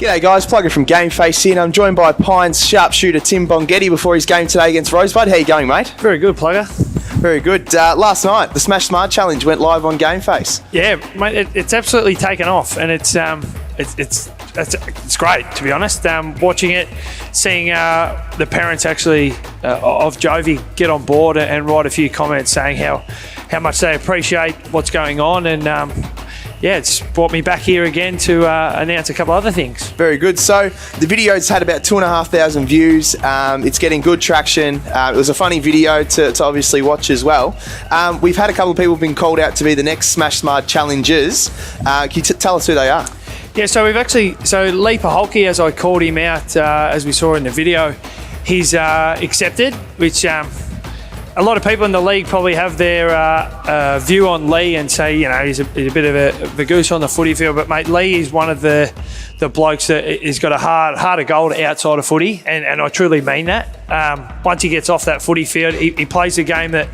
G'day guys, Plugger from GameFace here. I'm joined by Pines sharpshooter Tim Bongetti before his game today against Rosebud. How you going, mate? Very good, Plugger. Very good. Last night, the Smash Smart Challenge went live on GameFace. Yeah, mate, it's absolutely taken off, and it's great, to be honest. Watching it, seeing the parents actually of Jovi get on board and write a few comments saying how much they appreciate what's going on, and yeah, it's brought me back here again to announce a couple other things. Very good. So the video's had about 2,500 views. It's getting good traction. It was a funny video to obviously watch as well. We've had a couple of people been called out to be the next Smash Smart challengers. Can you tell us who they are? Yeah, so Lee Paholke, as I called him out, as we saw in the video, he's accepted, which a lot of people in the league probably have their view on Lee and say, you know, he's a bit of a goose on the footy field. But, mate, Lee is one of the blokes that has got a heart of gold outside of footy, and I truly mean that. Once he gets off that footy field, he plays a game that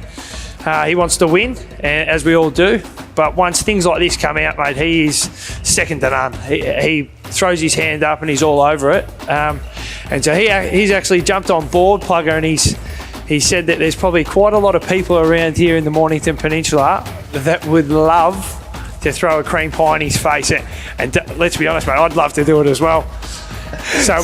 he wants to win, as we all do. But once things like this come out, mate, he is second to none. He throws his hand up and he's all over it. And so he's actually jumped on board, Plugger, and he said that there's probably quite a lot of people around here in the Mornington Peninsula that would love to throw a cream pie in his face. And let's be honest, mate, I'd love to do it as well. So,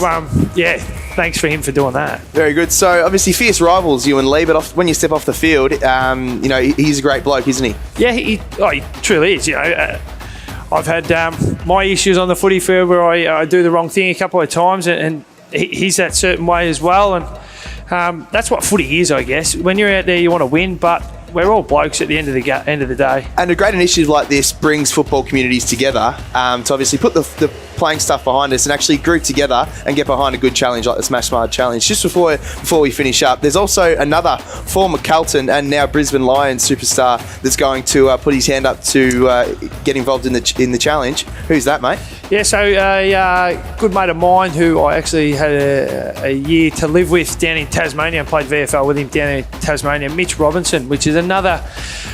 yeah, thanks for him for doing that. Very good. So, obviously, fierce rivals, you and Lee, but when you step off the field, you know, he's a great bloke, isn't he? Yeah, he truly is. You know, I've had my issues on the footy field where I do the wrong thing a couple of times, and he's that certain way as well. And that's what footy is, I guess. When you're out there, you want to win, but we're all blokes at the end of the day. And a great initiative like this brings football communities together to obviously put the playing stuff behind us and actually group together and get behind a good challenge like the Smash Smart Challenge. Just before we finish up, there's also another former Carlton and now Brisbane Lions superstar that's going to put his hand up to get involved in the challenge. Who's that, mate? Yeah, so a good mate of mine who I actually had a year to live with down in Tasmania and played VFL with him down in Tasmania, Mitch Robinson, which is another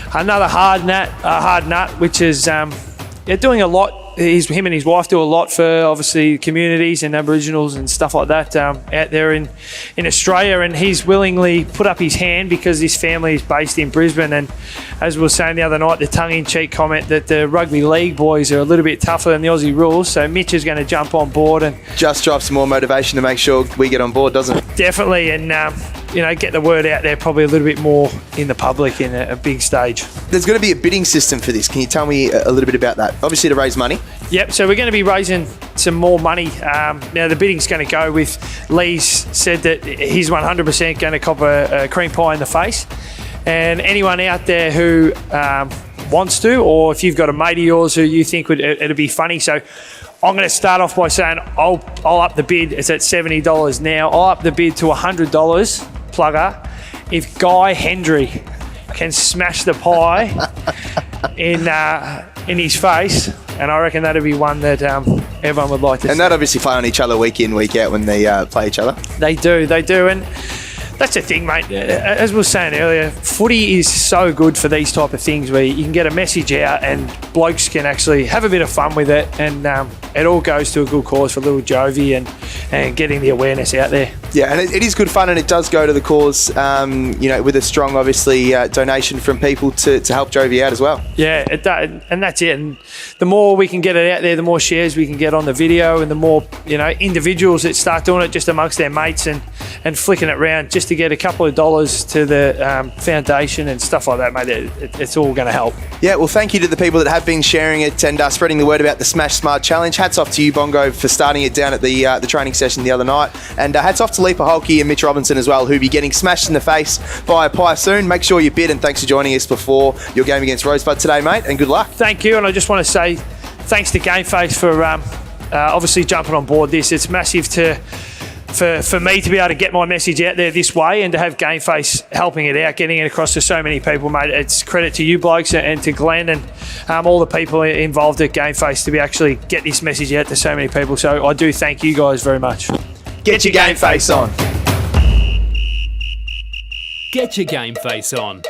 hard nut, which is doing a lot. Him and his wife do a lot for obviously communities and Aboriginals and stuff like that out there in Australia, and he's willingly put up his hand because his family is based in Brisbane. And as we were saying the other night, the tongue-in-cheek comment that the rugby league boys are a little bit tougher than the Aussie rules, so Mitch is going to jump on board and just drive some more motivation to make sure we get on board, doesn't it? Definitely, and you know, get the word out there probably a little bit more in the public in a big stage. There's going to be a bidding system for this. Can you tell me a little bit about that? Obviously to raise money. Yep, so we're going to be raising some more money. Now the bidding's going to go with Lee's said that he's 100% going to cop a cream pie in the face. And anyone out there who wants to, or if you've got a mate of yours who you think it'd be funny, so I'm going to start off by saying I'll up the bid. It's at $70 now. I'll up the bid to $100, Plugger, if Guy Hendry can smash the pie in his face, and I reckon that'd be one that everyone would like to see. And they'd obviously play on each other week in, week out when they play each other. They do, and that's the thing, mate. As we were saying earlier, footy is so good for these type of things where you can get a message out and blokes can actually have a bit of fun with it, and it all goes to a good cause for little Jovi and getting the awareness out there. Yeah, and it is good fun, and it does go to the cause, you know, with a strong, obviously, donation from people to help Jovi out as well. Yeah, it does, and that's it. And the more we can get it out there, the more shares we can get on the video, and the more, you know, individuals that start doing it just amongst their mates and flicking it around just to get a couple of dollars to the foundation and stuff like that, mate. It's all going to help. Yeah, well, thank you to the people that have been sharing it and spreading the word about the Smash Smart Challenge. Hats off to you, Bongo, for starting it down at the training session the other night. And hats off to Lee Paholke and Mitch Robinson as well, who'll be getting smashed in the face by a pie soon. Make sure you bid, and thanks for joining us before your game against Rosebud today, mate, and good luck. Thank you, and I just want to say thanks to GameFace for obviously jumping on board this. It's massive for me to be able to get my message out there this way, and to have GameFace helping it out, getting it across to so many people, mate. It's credit to you blokes and to Glenn and all the people involved at GameFace to be actually get this message out to so many people. So I do thank you guys very much. Get your GameFace on. Get your GameFace on.